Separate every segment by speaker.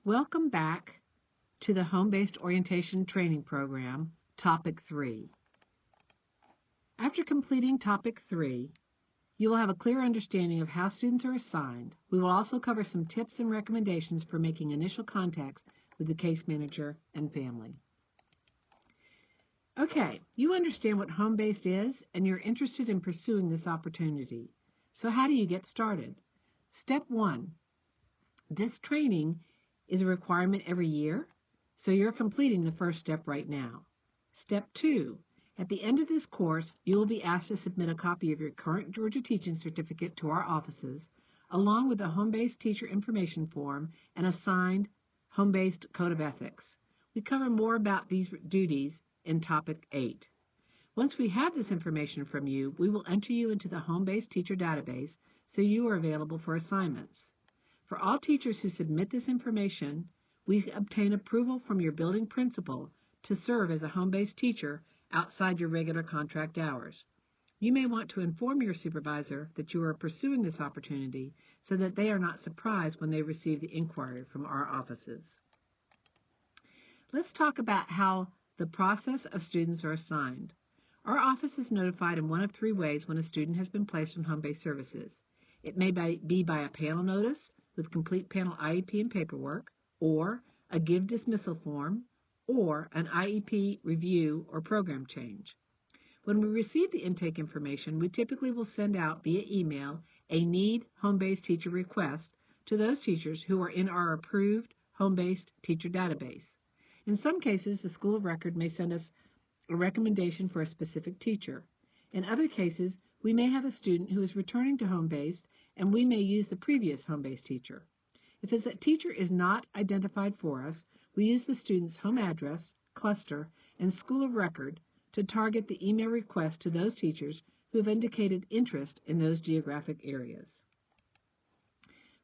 Speaker 1: Welcome back to the Home-Based Orientation Training Program, Topic 3. After completing Topic 3, you will have a clear understanding of how students are assigned. We will also cover some tips and recommendations for making initial contacts with the case manager and family. Okay, you understand what home-based is, and you're interested in pursuing this opportunity. So how do you get started? Step 1. This training is a requirement every year, so you're completing the first step right now. Step 2. At the end of this course, you will be asked to submit a copy of your current Georgia Teaching Certificate to our offices, along with a home-based teacher information form and a signed home-based code of ethics. We cover more about these duties in Topic 8. Once we have this information from you, we will enter you into the home-based teacher database so you are available for assignments. For all teachers who submit this information, we obtain approval from your building principal to serve as a home-based teacher outside your regular contract hours. You may want to inform your supervisor that you are pursuing this opportunity so that they are not surprised when they receive the inquiry from our offices. Let's talk about how the process of students are assigned. Our office is notified in one of 3 ways when a student has been placed on home-based services. It may be by a panel notice with complete panel IEP and paperwork, or a give dismissal form, or an IEP review or program change. When we receive the intake information, we typically will send out via email a need home-based teacher request to those teachers who are in our approved home-based teacher database. In some cases, the school of record may send us a recommendation for a specific teacher. In other cases, we may have a student who is returning to home-based, and we may use the previous home-based teacher. If a teacher is not identified for us, we use the student's home address, cluster, and school of record to target the email request to those teachers who have indicated interest in those geographic areas.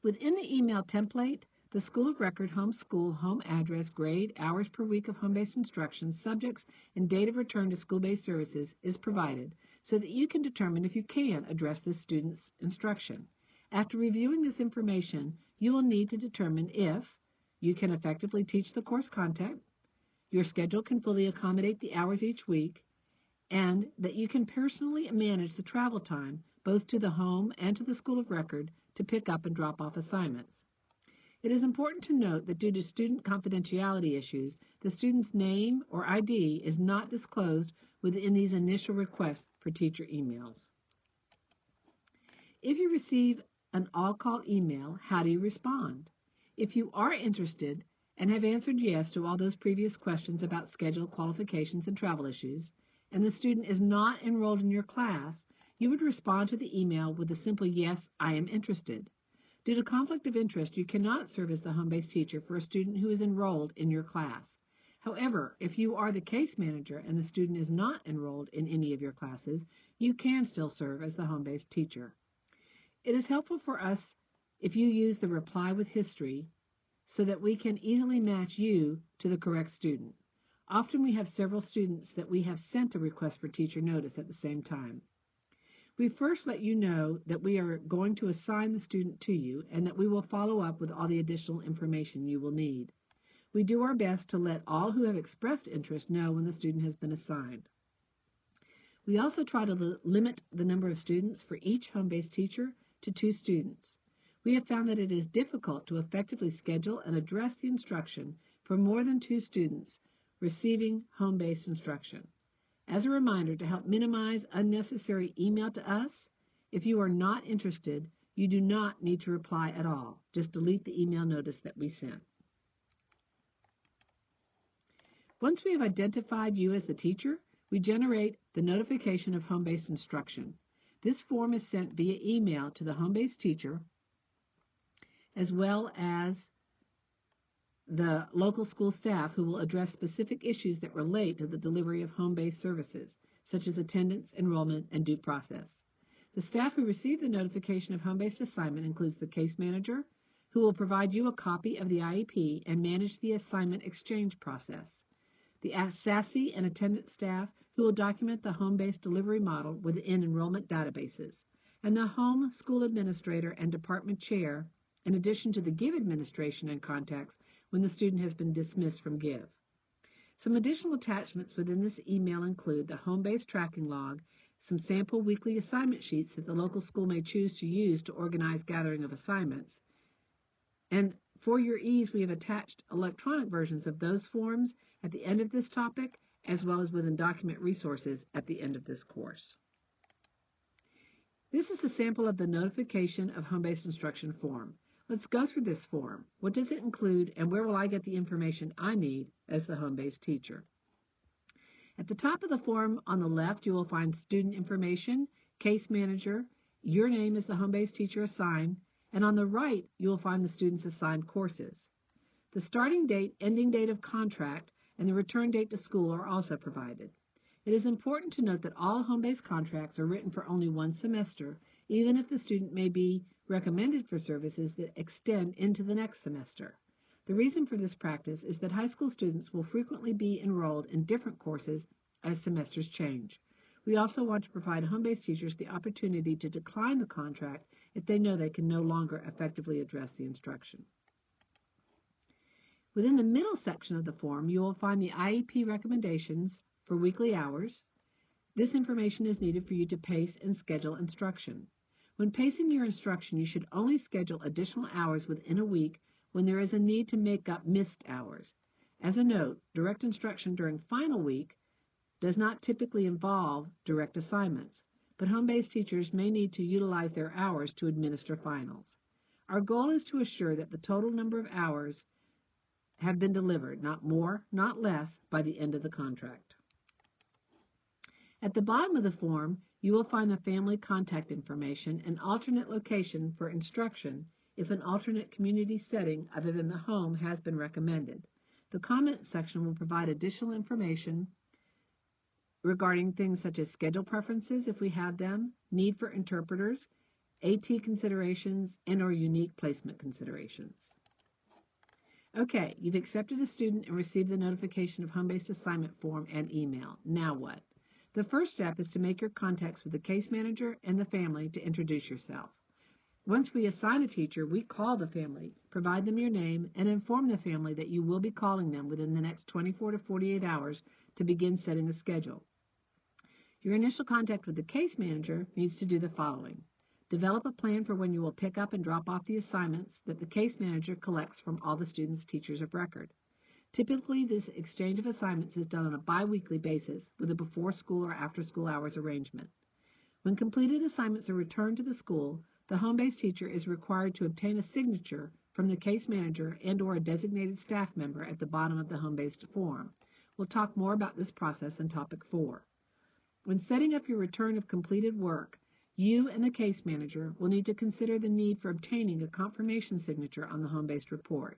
Speaker 1: Within the email template, the school of record, home school, home address, grade, hours per week of home-based instruction, subjects, and date of return to school-based services is provided so that you can determine if you can address this student's instruction. After reviewing this information, you will need to determine if you can effectively teach the course content, your schedule can fully accommodate the hours each week, and that you can personally manage the travel time both to the home and to the school of record to pick up and drop off assignments. It is important to note that due to student confidentiality issues, the student's name or ID is not disclosed within these initial requests for teacher emails. If you receive an all-call email, how do you respond? If you are interested and have answered yes to all those previous questions about schedule, qualifications, and travel issues, and the student is not enrolled in your class, you would respond to the email with a simple yes, I am interested. Due to conflict of interest, you cannot serve as the home-based teacher for a student who is enrolled in your class. However, if you are the case manager and the student is not enrolled in any of your classes, you can still serve as the home-based teacher. It is helpful for us if you use the reply with history so that we can easily match you to the correct student. Often we have several students that we have sent a request for teacher notice at the same time. We first let you know that we are going to assign the student to you and that we will follow up with all the additional information you will need. We do our best to let all who have expressed interest know when the student has been assigned. We also try to limit the number of students for each home-based teacher to 2 students. We have found that it is difficult to effectively schedule and address the instruction for more than 2 students receiving home-based instruction. As a reminder, to help minimize unnecessary email to us, if you are not interested, you do not need to reply at all. Just delete the email notice that we sent. Once we have identified you as the teacher, we generate the notification of home-based instruction. This form is sent via email to the home-based teacher as well as the local school staff who will address specific issues that relate to the delivery of home-based services, such as attendance, enrollment, and due process. The staff who receive the notification of home-based assignment includes the case manager, who will provide you a copy of the IEP and manage the assignment exchange process, the SASE and attendance staff who will document the home-based delivery model within enrollment databases, and the home school administrator and department chair, in addition to the GIVE administration and contacts, when the student has been dismissed from GIVE. Some additional attachments within this email include the home-based tracking log, some sample weekly assignment sheets that the local school may choose to use to organize gathering of assignments, and for your ease, we have attached electronic versions of those forms at the end of this topic, as well as within document resources at the end of this course. This is a sample of the notification of home-based instruction form. Let's go through this form. What does it include, and where will I get the information I need as the home-based teacher? At the top of the form on the left, you will find student information, case manager, your name as the home-based teacher assigned, and on the right, you will find the student's assigned courses. The starting date, ending date of contract, and the return date to school are also provided. It is important to note that all home-based contracts are written for only one semester, even if the student may be recommended for services that extend into the next semester. The reason for this practice is that high school students will frequently be enrolled in different courses as semesters change. We also want to provide home-based teachers the opportunity to decline the contract if they know they can no longer effectively address the instruction. Within the middle section of the form, you will find the IEP recommendations for weekly hours. This information is needed for you to pace and schedule instruction. When pacing your instruction, you should only schedule additional hours within a week when there is a need to make up missed hours. As a note, direct instruction during final week does not typically involve direct assignments, but home-based teachers may need to utilize their hours to administer finals. Our goal is to assure that the total number of hours have been delivered, not more, not less, by the end of the contract. At the bottom of the form, you will find the family contact information and alternate location for instruction if an alternate community setting other than the home has been recommended. The comment section will provide additional information regarding things such as schedule preferences, if we have them, need for interpreters, AT considerations, and/or unique placement considerations. Okay, you've accepted a student and received the notification of home-based assignment form and email. Now what? The first step is to make your contacts with the case manager and the family to introduce yourself. Once we assign a teacher, we call the family, provide them your name, and inform the family that you will be calling them within the next 24 to 48 hours to begin setting the schedule. Your initial contact with the case manager needs to do the following. Develop a plan for when you will pick up and drop off the assignments that the case manager collects from all the students' teachers of record. Typically, this exchange of assignments is done on a bi-weekly basis with a before-school or after-school hours arrangement. When completed assignments are returned to the school, the home-based teacher is required to obtain a signature from the case manager and/or a designated staff member at the bottom of the home-based form. We'll talk more about this process in Topic 4. When setting up your return of completed work, you and the case manager will need to consider the need for obtaining a confirmation signature on the home-based report.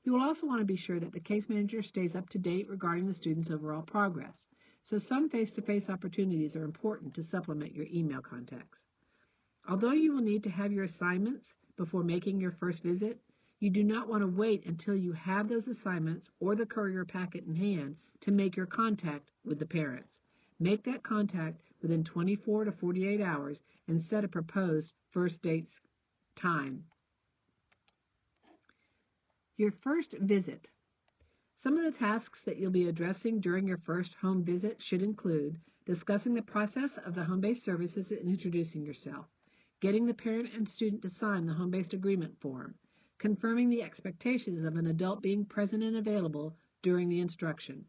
Speaker 1: You will also want to be sure that the case manager stays up to date regarding the student's overall progress, so some face-to-face opportunities are important to supplement your email contacts. Although you will need to have your assignments before making your first visit, you do not want to wait until you have those assignments or the courier packet in hand to make your contact with the parents. Make that contact within 24 to 48 hours and set a proposed first date's time. Your first visit. Some of the tasks that you'll be addressing during your first home visit should include discussing the process of the home-based services and introducing yourself, getting the parent and student to sign the home-based agreement form, confirming the expectations of an adult being present and available during the instruction.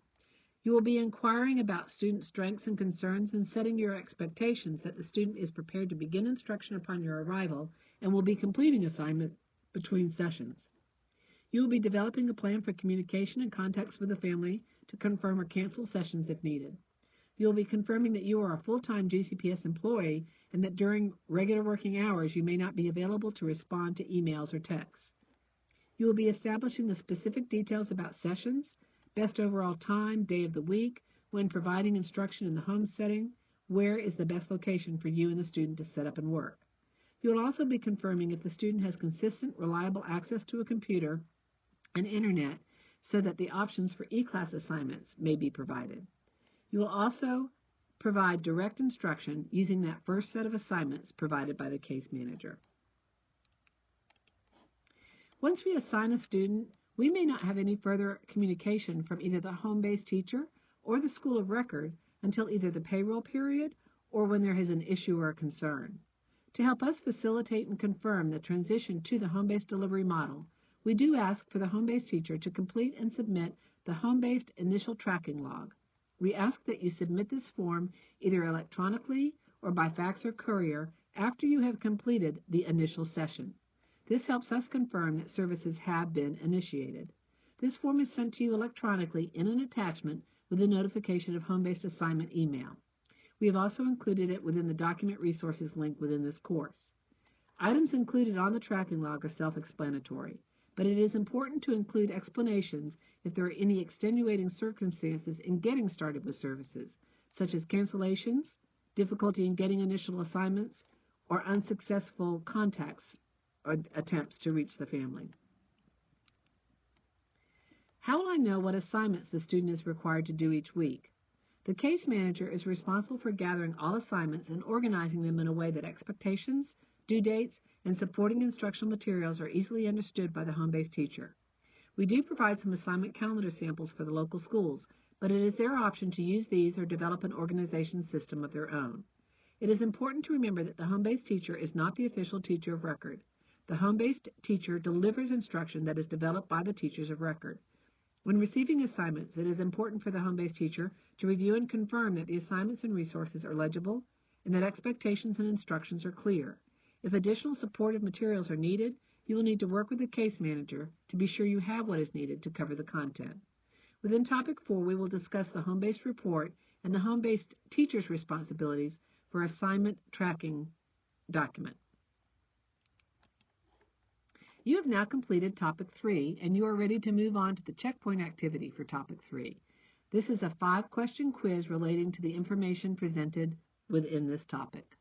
Speaker 1: You will be inquiring about student strengths and concerns and setting your expectations that the student is prepared to begin instruction upon your arrival and will be completing assignment between sessions. You will be developing a plan for communication and contacts with the family to confirm or cancel sessions if needed. You will be confirming that you are a full-time GCPS employee and that during regular working hours you may not be available to respond to emails or texts. You will be establishing the specific details about sessions, best overall time, day of the week, when providing instruction in the home setting, where is the best location for you and the student to set up and work. You will also be confirming if the student has consistent, reliable access to a computer and internet so that the options for e-class assignments may be provided. You will also provide direct instruction using that first set of assignments provided by the case manager. Once we assign a student, We may not have any further communication from either the home-based teacher or the school of record until either the payroll period or when there is an issue or a concern. To help us facilitate and confirm the transition to the home-based delivery model, we do ask for the home-based teacher to complete and submit the home-based initial tracking log. We ask that you submit this form either electronically or by fax or courier after you have completed the initial session. This helps us confirm that services have been initiated. This form is sent to you electronically in an attachment with a notification of home-based assignment email. We have also included it within the document resources link within this course. Items included on the tracking log are self-explanatory, but it is important to include explanations if there are any extenuating circumstances in getting started with services, such as cancellations, difficulty in getting initial assignments, or unsuccessful contacts or attempts to reach the family. How will I know what assignments the student is required to do each week? The case manager is responsible for gathering all assignments and organizing them in a way that expectations, due dates, and supporting instructional materials are easily understood by the home-based teacher. We do provide some assignment calendar samples for the local schools, but it is their option to use these or develop an organization system of their own. It is important to remember that the home-based teacher is not the official teacher of record. The home-based teacher delivers instruction that is developed by the teachers of record. When receiving assignments, it is important for the home-based teacher to review and confirm that the assignments and resources are legible and that expectations and instructions are clear. If additional supportive materials are needed, you will need to work with the case manager to be sure you have what is needed to cover the content. Within Topic 4, we will discuss the home-based report and the home-based teacher's responsibilities for assignment tracking document. You have now completed Topic 3, and you are ready to move on to the checkpoint activity for Topic 3. This is a 5-question quiz relating to the information presented within this topic.